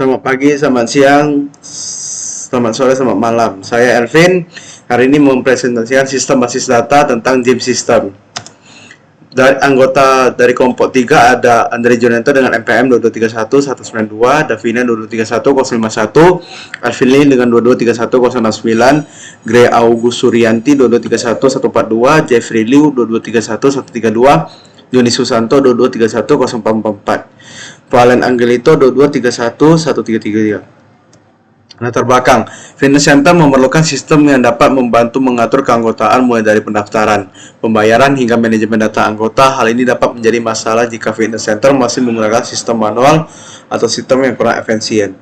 Selamat pagi, selamat siang, selamat sore, selamat malam. Saya Elvin. Hari ini mempresentasikan sistem basis data tentang gym system. Dari anggota dari kelompok 3 ada Andre Jonento dengan NPM 2231 192, Davina 2231 051, Alvin Lee dengan 2231 069, Gray August Suryanti 2231 142, Jeffrey Liu 2231 132, Yoni Susanto 2231 0444, Valen Angelito 2231 1333. Latar belakang, fitness center memerlukan sistem yang dapat membantu mengatur keanggotaan mulai dari pendaftaran, pembayaran, hingga manajemen data anggota. Hal ini dapat menjadi masalah jika fitness center masih menggunakan sistem manual atau sistem yang kurang efisien.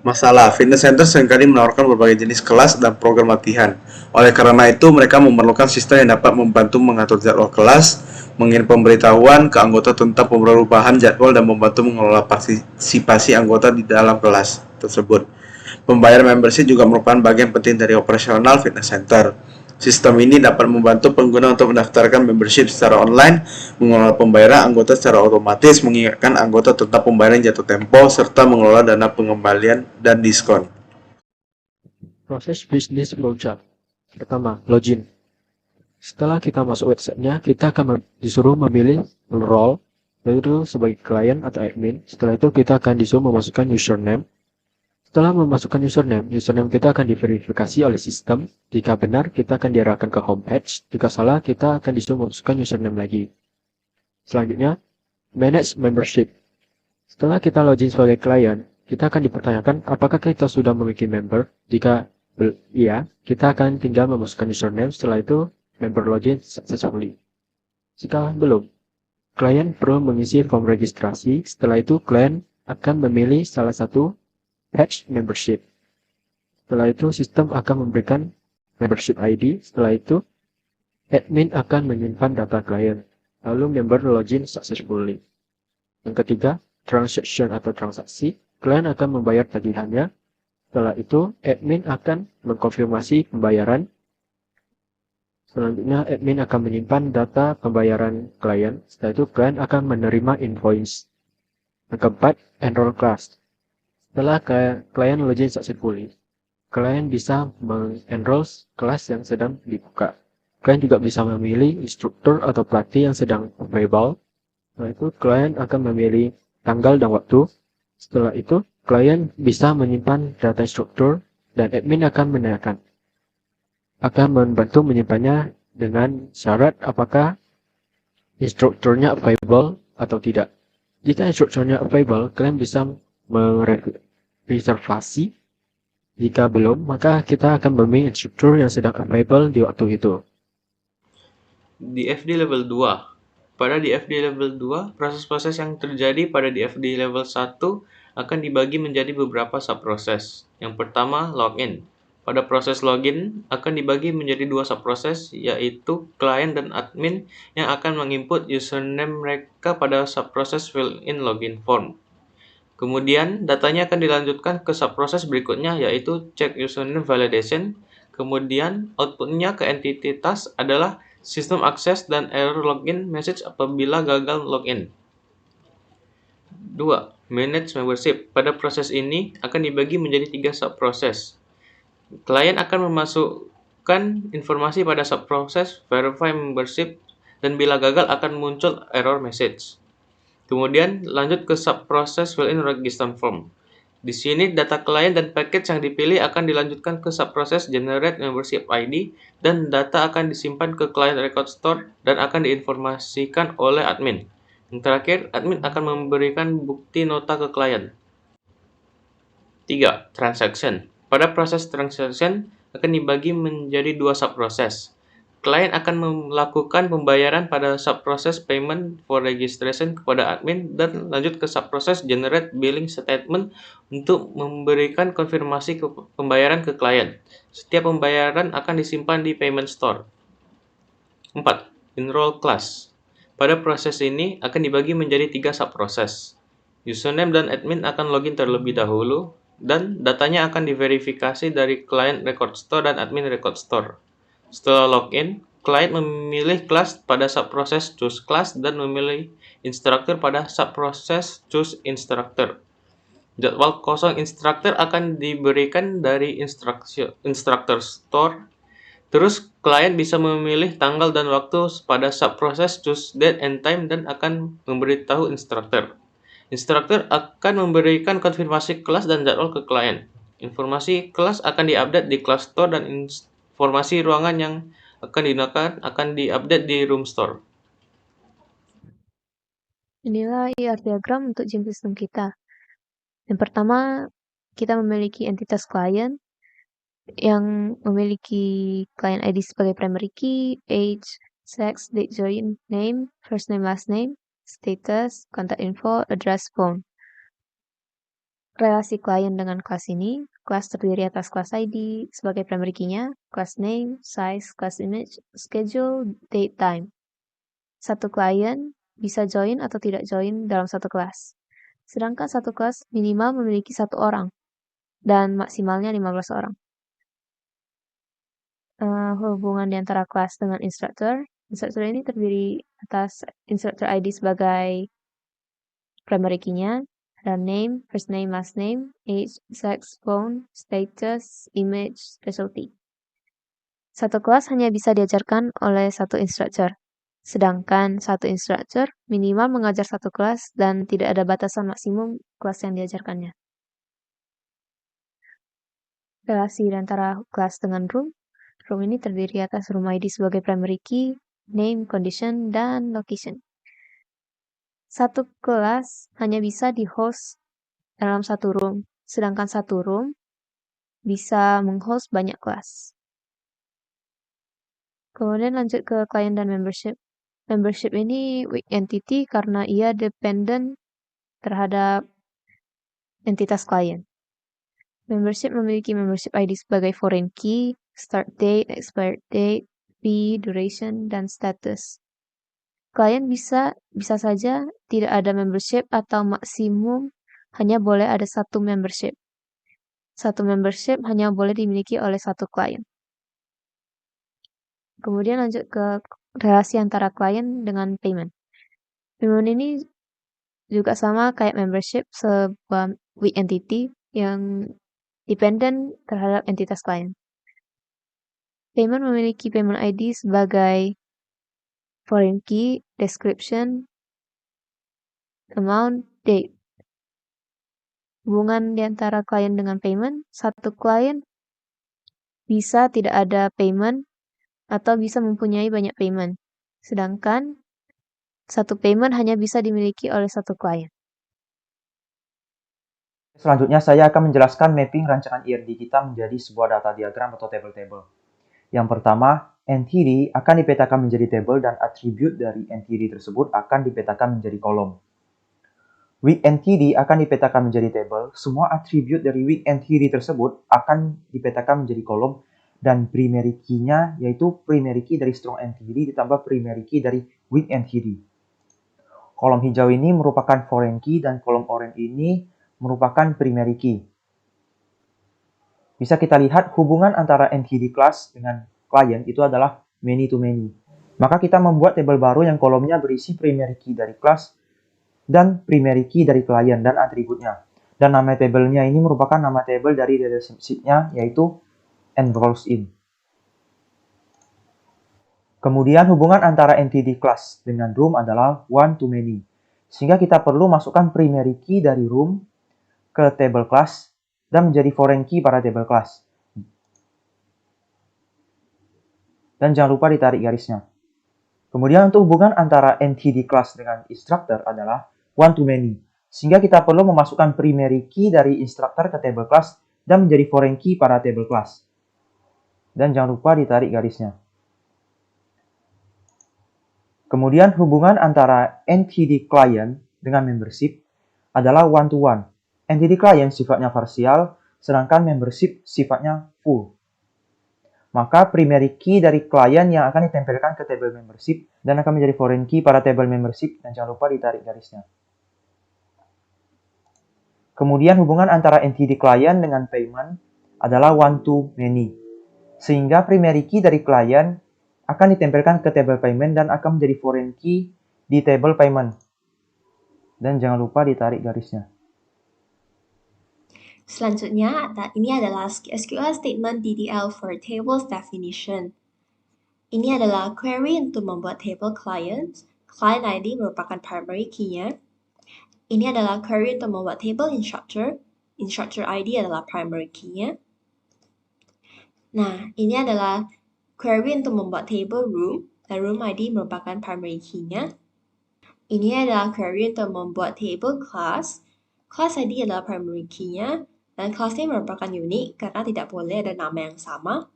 Masalah, fitness center seringkali menawarkan berbagai jenis kelas dan program latihan. Oleh karena itu, mereka memerlukan sistem yang dapat membantu mengatur jadwal kelas, mengirim pemberitahuan ke anggota tentang perubahan jadwal, dan membantu mengelola partisipasi anggota di dalam kelas tersebut. Pembayaran membership juga merupakan bagian penting dari operasional fitness center. Sistem ini dapat membantu pengguna untuk mendaftarkan membership secara online, mengelola pembayaran anggota secara otomatis, mengingatkan anggota tentang pembayaran jatuh tempo, serta mengelola dana pengembalian dan diskon. Proses bisnis flowchart. Pertama, login. Setelah kita masuk websitenya, kita akan disuruh memilih role, yaitu sebagai klien atau admin. Setelah itu kita akan disuruh memasukkan username. Setelah memasukkan username kita akan diverifikasi oleh sistem. Jika benar, kita akan diarahkan ke homepage. Jika salah, kita akan disuruh memasukkan username lagi. Selanjutnya, manage membership. Setelah kita login sebagai klien, kita akan dipertanyakan apakah kita sudah memiliki member. Jika iya, kita akan tinggal memasukkan username. Setelah itu, member login successfully. Jika belum, klien perlu mengisi form registrasi. Setelah itu, klien akan memilih salah satu patch membership. Setelah itu, sistem akan memberikan membership ID. Setelah itu, admin akan menyimpan data klien. Lalu member login successfully. Yang ketiga, transaction atau transaksi. Klien akan membayar tagihannya. Setelah itu, admin akan mengkonfirmasi pembayaran. Selanjutnya, admin akan menyimpan data pembayaran klien. Setelah itu, klien akan menerima invoice. Yang keempat, enroll class. Setelah klien login successfully, klien bisa mengenroll kelas yang sedang dibuka. Klien juga bisa memilih instruktur atau pelatih yang sedang available. Setelah itu, klien akan memilih tanggal dan waktu. Setelah itu, klien bisa menyimpan data instruktur dan admin akan membantu menyimpannya dengan syarat apakah instrukturnya available atau tidak. Jika instrukturnya available, klien bisa mereservasi. Jika belum, maka kita akan memilih instruktur yang sedang available di waktu itu. DFD level 2. Pada DFD level 2, proses-proses yang terjadi pada DFD level 1 akan dibagi menjadi beberapa subproses. Yang pertama, login. Pada proses login akan dibagi menjadi dua subproses, yaitu klien dan admin yang akan menginput username mereka pada subproses fill-in login form. Kemudian, datanya akan dilanjutkan ke subproses berikutnya, yaitu check username validation. Kemudian, outputnya ke entity task adalah sistem akses dan error login message apabila gagal login. 2. Manage membership. Pada proses ini akan dibagi menjadi 3 subproses. Klien akan memasukkan informasi pada subproses verify membership, dan bila gagal akan muncul error message. Kemudian lanjut ke subproses fill-in register form. Di sini data klien dan package yang dipilih akan dilanjutkan ke subproses generate membership ID, dan data akan disimpan ke client record store dan akan diinformasikan oleh admin. Yang terakhir, admin akan memberikan bukti nota ke klien. 3. Transaction. Pada proses transaction akan dibagi menjadi 2 subproses. Klien akan melakukan pembayaran pada subproses payment for registration kepada admin, dan lanjut ke subproses generate billing statement untuk memberikan konfirmasi pembayaran ke klien. Setiap pembayaran akan disimpan di payment store. 4. Enroll class. Pada proses ini akan dibagi menjadi 3 subproses. Username dan admin akan login terlebih dahulu, dan datanya akan diverifikasi dari client record store dan admin record store. Setelah login, klien memilih kelas pada subproses choose class dan memilih instructor pada subproses choose instructor. Jadwal kosong instructor akan diberikan dari instructor store. Terus klien bisa memilih tanggal dan waktu pada subproses, choose date and time, dan akan memberitahu instructor. Instructor akan memberikan konfirmasi kelas dan jadwal ke klien. Informasi kelas akan diupdate di class store dan informasi ruangan yang akan digunakan akan diupdate di room store. Inilah IR diagram untuk gym system kita. Yang pertama, kita memiliki entitas klien yang memiliki client ID sebagai primary key, age, sex, date join, name, first name, last name, status, contact info, address, phone. Relasi klien dengan kelas ini, kelas terdiri atas kelas ID sebagai primary key-nya, class name, size, class image, schedule, date, time. Satu klien bisa join atau tidak join dalam satu kelas. Sedangkan satu kelas minimal memiliki satu orang dan maksimalnya 15 orang. Hubungan di antara kelas dengan instructor. Instructor ini terdiri atas instructor ID sebagai primary key-nya, dan name, first name, last name, age, sex, phone, status, image, specialty. Satu kelas hanya bisa diajarkan oleh satu instructor, sedangkan satu instructor minimal mengajar satu kelas dan tidak ada batasan maksimum kelas yang diajarkannya. Relasi antara kelas dengan room. Room ini terdiri atas room ID sebagai primary key, name, condition, dan location. Satu kelas hanya bisa di-host dalam satu room, sedangkan satu room bisa meng-host banyak kelas. Kemudian lanjut ke client dan membership. Membership ini weak entity karena ia dependent terhadap entitas klien. Membership memiliki membership ID sebagai foreign key, start date, expired date, fee, duration, dan status. Klien bisa saja tidak ada membership atau maksimum hanya boleh ada satu membership. Satu membership hanya boleh dimiliki oleh satu klien. Kemudian lanjut ke relasi antara klien dengan payment. Payment ini juga sama kayak membership, sebuah weak entity yang dependent terhadap entitas klien. Payment memiliki payment ID sebagai foreign key, description, amount, date. Hubungan di antara klien dengan payment, satu klien bisa tidak ada payment atau bisa mempunyai banyak payment. Sedangkan satu payment hanya bisa dimiliki oleh satu klien. Selanjutnya, saya akan menjelaskan mapping rancangan IRD kita menjadi sebuah data diagram atau table-table. Yang pertama, entity akan dipetakan menjadi table dan atribut dari entity tersebut akan dipetakan menjadi kolom. Weak entity akan dipetakan menjadi table, semua atribut dari weak entity tersebut akan dipetakan menjadi kolom, dan primary key-nya yaitu primary key dari strong entity ditambah primary key dari weak entity. Kolom hijau ini merupakan foreign key dan kolom orange ini merupakan primary key. Bisa kita lihat hubungan antara entity class dengan client itu adalah many to many. Maka kita membuat table baru yang kolomnya berisi primary key dari class dan primary key dari client dan atributnya. Dan nama tabelnya ini merupakan nama table dari relationship-nya yaitu enrolls in. Kemudian hubungan antara entity class dengan room adalah one to many. Sehingga kita perlu masukkan primary key dari room ke table class dan menjadi foreign key pada table class. Dan jangan lupa ditarik garisnya. Kemudian untuk hubungan antara entity class dengan instructor adalah one to many. Sehingga kita perlu memasukkan primary key dari instructor ke table class dan menjadi foreign key pada table class. Dan jangan lupa ditarik garisnya. Kemudian hubungan antara entity client dengan membership adalah one to one. Entity client sifatnya partial, sedangkan membership sifatnya full. Maka primary key dari client yang akan ditempelkan ke table membership dan akan menjadi foreign key pada table membership, dan jangan lupa ditarik garisnya. Kemudian hubungan antara entity client dengan payment adalah one to many. Sehingga primary key dari client akan ditempelkan ke table payment dan akan menjadi foreign key di table payment. Dan jangan lupa ditarik garisnya. Selanjutnya, ini adalah SQL statement DDL for tables definition. Ini adalah query untuk membuat table client. Client ID merupakan primary key-nya. Ini adalah query untuk membuat table instructor. Instructor ID adalah primary key-nya. Nah, ini adalah query untuk membuat table room. Dan room ID merupakan primary key-nya. Ini adalah query untuk membuat table class. Class ID adalah primary key-nya. Dan class ini merupakan unik karena tidak boleh ada nama yang sama.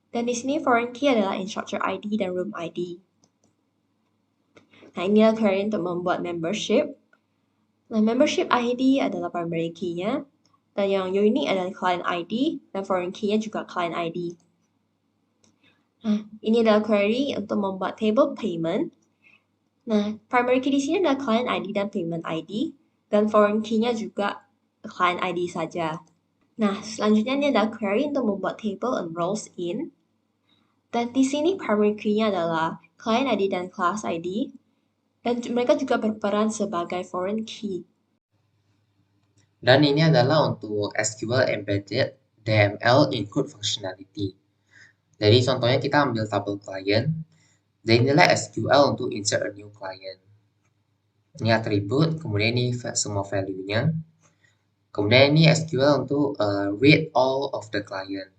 Dan di sini foreign key adalah instructor ID dan room ID. Nah, inilah query untuk membuat membership. Nah, membership ID adalah primary key-nya. Dan yang unik adalah client ID. Dan foreign key-nya juga client ID. Nah, ini adalah query untuk membuat table payment. Nah, primary key di sini adalah client ID dan payment ID. Dan foreign key-nya juga client ID saja. Nah, selanjutnya ini adalah query untuk membuat table enrolls in. Dan di sini primary key-nya adalah client ID dan class ID. Dan mereka juga berperan sebagai foreign key. Dan ini adalah untuk SQL Embedded DML Include Functionality. Jadi contohnya kita ambil tabel client. Dan inilah SQL untuk insert a new client. Ini atribut, kemudian ini semua value-nya. Kemudian ini SQL untuk read all of the client.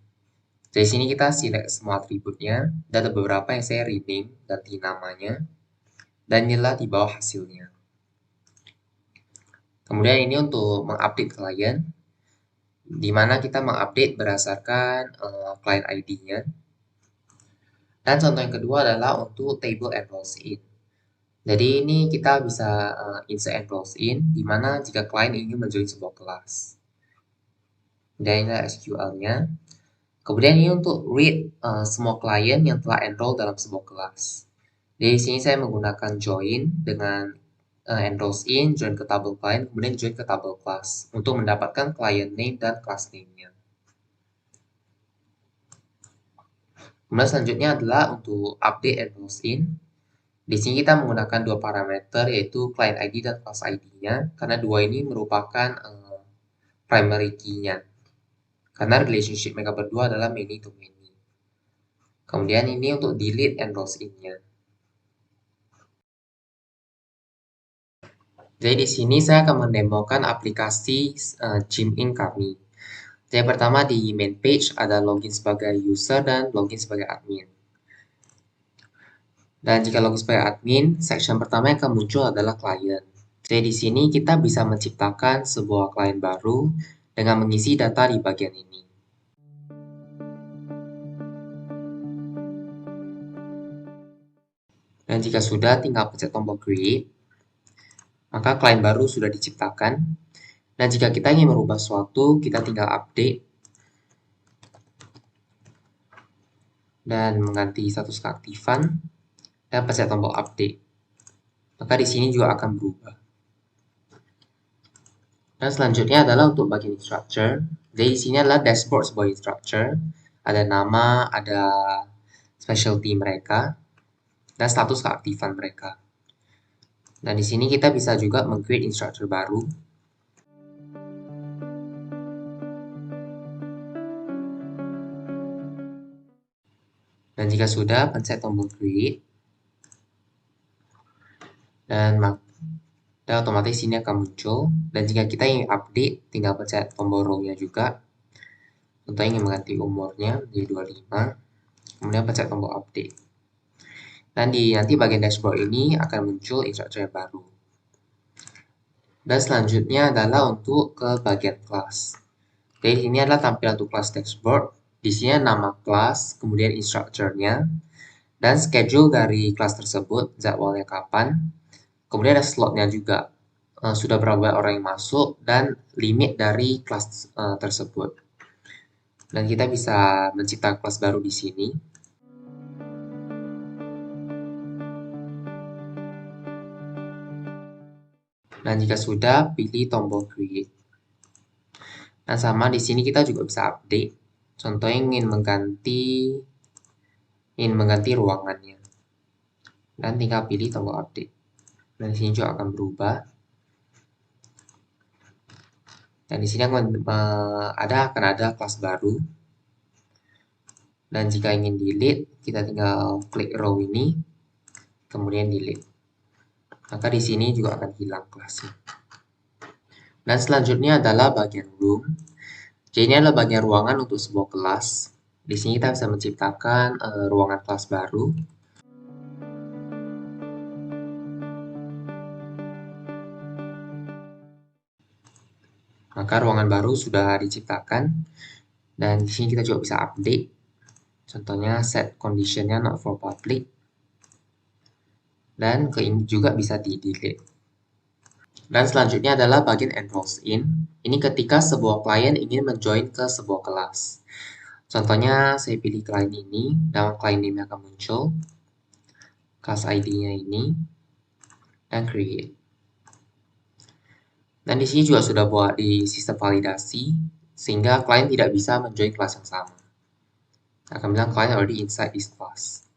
Dari sini kita select semua atributnya. Dan ada beberapa yang saya rename, ganti namanya. Dan inilah di bawah hasilnya. Kemudian ini untuk mengupdate client, di mana kita mengupdate berdasarkan client ID-nya. Dan contoh yang kedua adalah untuk table enrolls in. Jadi ini kita bisa insert enrolls in, di mana jika client ingin menjoin sebuah kelas. Dan ini SQL-nya. Kemudian ini untuk read semua client yang telah enroll dalam sebuah kelas. Jadi di sini saya menggunakan join dengan enrolls in, join ke table client, kemudian join ke table class untuk mendapatkan client name dan class name-nya. Kemudian selanjutnya adalah untuk update enrolls in. Di sini kita menggunakan dua parameter yaitu client ID dan class ID-nya karena dua ini merupakan primary key-nya. Karena relationship mereka berdua adalah many to many. Kemudian ini untuk delete enrolls in-nya. Jadi di sini saya akan mendemokan aplikasi Gym-in kami. Jadi pertama di main page ada login sebagai user dan login sebagai admin. Dan jika login sebagai admin, section pertama yang akan muncul adalah client. Jadi di sini kita bisa menciptakan sebuah client baru dengan mengisi data di bagian ini. Dan jika sudah, tinggal pencet tombol create, maka client baru sudah diciptakan. Dan jika kita ingin merubah sesuatu, kita tinggal update dan mengganti status keaktifan dan pencet tombol update. Maka di sini juga akan berubah. Dan selanjutnya adalah untuk bagian instructor. Jadi di sini adalah dashboard sebagai instructor. Ada nama, ada specialty mereka, dan status keaktifan mereka. Dan di sini kita bisa juga meng-create instructor baru. Dan jika sudah, pencet tombol create. Dan otomatis ini akan muncul. Dan jika kita ingin update, tinggal pencet tombol row-nya juga. Contohnya ingin mengganti umurnya menjadi 25. Kemudian pencet tombol update. Dan di nanti bagian dashboard ini akan muncul instructor yang baru. Dan selanjutnya adalah untuk ke bagian kelas. Jadi ini adalah tampilan untuk kelas dashboard. Di sini nama kelas, kemudian instructor-nya, dan schedule dari kelas tersebut, jadwalnya kapan. Kemudian ada slotnya juga, sudah berapa orang yang masuk, dan limit dari kelas tersebut. Dan kita bisa menciptakan kelas baru di sini. Dan jika sudah, pilih tombol create. Dan sama di sini kita juga bisa update. Contohnya ingin mengganti ruangannya. Dan tinggal pilih tombol update. Dan di sini juga akan berubah. Dan di sini akan ada kelas baru. Dan jika ingin delete, kita tinggal klik row ini, kemudian delete. Maka di sini juga akan hilang kelasnya. Dan selanjutnya adalah bagian room. Jadi ini adalah bagian ruangan untuk sebuah kelas. Di sini kita bisa menciptakan ruangan kelas baru. Maka ruangan baru sudah diciptakan. Dan di sini kita juga bisa update. Contohnya set conditionnya not for public. Dan ke ini juga bisa di-delete. Dan selanjutnya adalah bagian enrolls in. Ini ketika sebuah klien ingin menjoin ke sebuah kelas. Contohnya saya pilih klien ini, nama klien name akan muncul, kelas ID-nya ini, dan create. Dan di sini juga sudah buat di sistem validasi, sehingga klien tidak bisa menjoin kelas yang sama. Akan bilang klien already inside this class.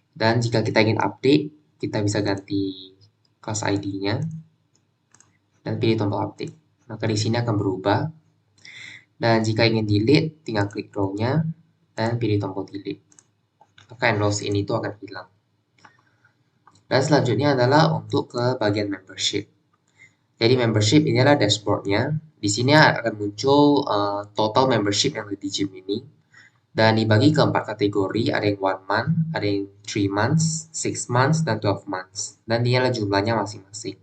Dan jika kita ingin update, kita bisa ganti kelas ID-nya, dan pilih tombol update. Maka di sini akan berubah. Dan jika ingin delete, tinggal klik row-nya, dan pilih tombol delete. Maka enrolls in itu akan hilang. Dan selanjutnya adalah untuk ke bagian membership. Jadi membership ini adalah dashboard-nya. Di sini akan muncul total membership yang ada di gym ini. Dan dibagi ke 4 kategori, ada yang 1 month, ada yang 3 months, 6 months, dan 12 months. Dan ini adalah jumlahnya masing-masing.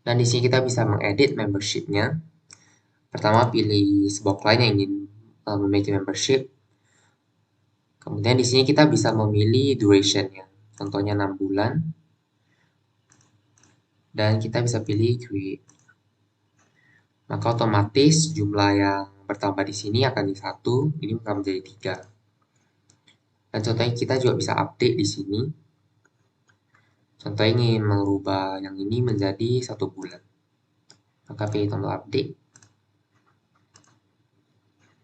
Dan di sini kita bisa mengedit membership-nya. Pertama pilih sebuah klien yang ingin memiliki membership. Kemudian di sini kita bisa memilih duration-nya. Contohnya 6 bulan. Dan kita bisa pilih create. Maka otomatis jumlah yang bertambah di sini akan di 1, ini akan menjadi 3. Dan contohnya kita juga bisa update di sini. Contohnya ingin merubah yang ini menjadi 1 bulan. Maka pilih tombol update.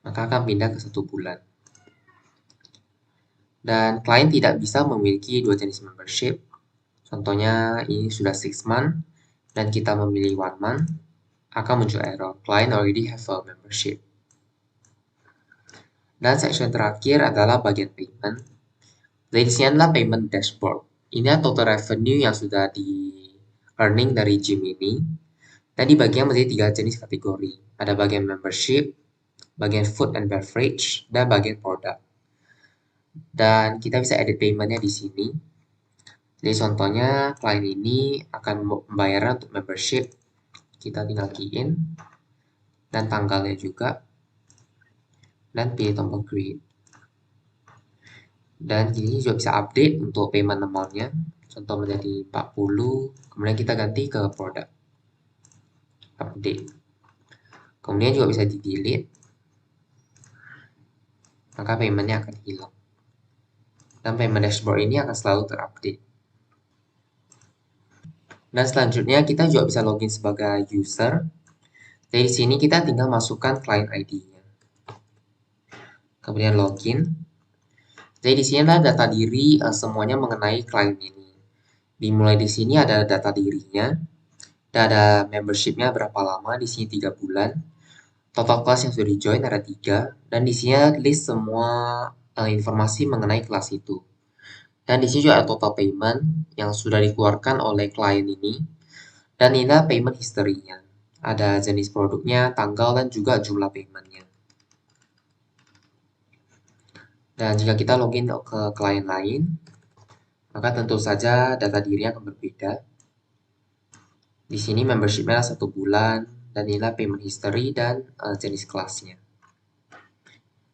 Maka akan pindah ke 1 bulan. Dan klien tidak bisa memiliki 2 jenis membership. Contohnya ini sudah 6 month dan kita memilih 1 month, akan muncul error. Client already have a membership. Dan section terakhir adalah bagian payment. Jadi di sini adalah payment dashboard. Ini adalah total revenue yang sudah di earning dari gym ini. Dan dibagi menjadi 3 jenis kategori. Ada bagian membership, bagian food and beverage, dan bagian product. Dan kita bisa edit paymentnya di sini. Jadi contohnya klien ini akan membayar untuk membership. Kita tinggal key in dan tanggalnya juga. Dan pilih tombol create. Dan ini juga bisa update untuk payment amount-nya. Contoh menjadi 40, kemudian kita ganti ke product. Update. Kemudian juga bisa di-delete. Maka payment-nya akan hilang. Dan payment dashboard ini akan selalu terupdate. Dan selanjutnya kita juga bisa login sebagai user. Jadi di sini kita tinggal masukkan client ID-nya. Kemudian login. Jadi di sini adalah data diri semuanya mengenai client ini. Dimulai di sini ada data dirinya. Dan ada membership-nya berapa lama, di sini 3 bulan. Total kelas yang sudah di-join ada 3. Dan di sini ada list semua informasi mengenai kelas itu. Dan di sini juga ada total payment yang sudah dikeluarkan oleh klien ini. Dan ini adalah payment history-nya. Ada jenis produknya, tanggal, dan juga jumlah payment-nya. Dan jika kita login ke klien lain, maka tentu saja data dirinya akan berbeda. Di sini membership-nya 1 bulan, dan inilah payment history dan jenis kelasnya.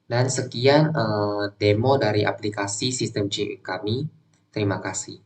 Dan sekian demo dari aplikasi sistem gym kami. Terima kasih.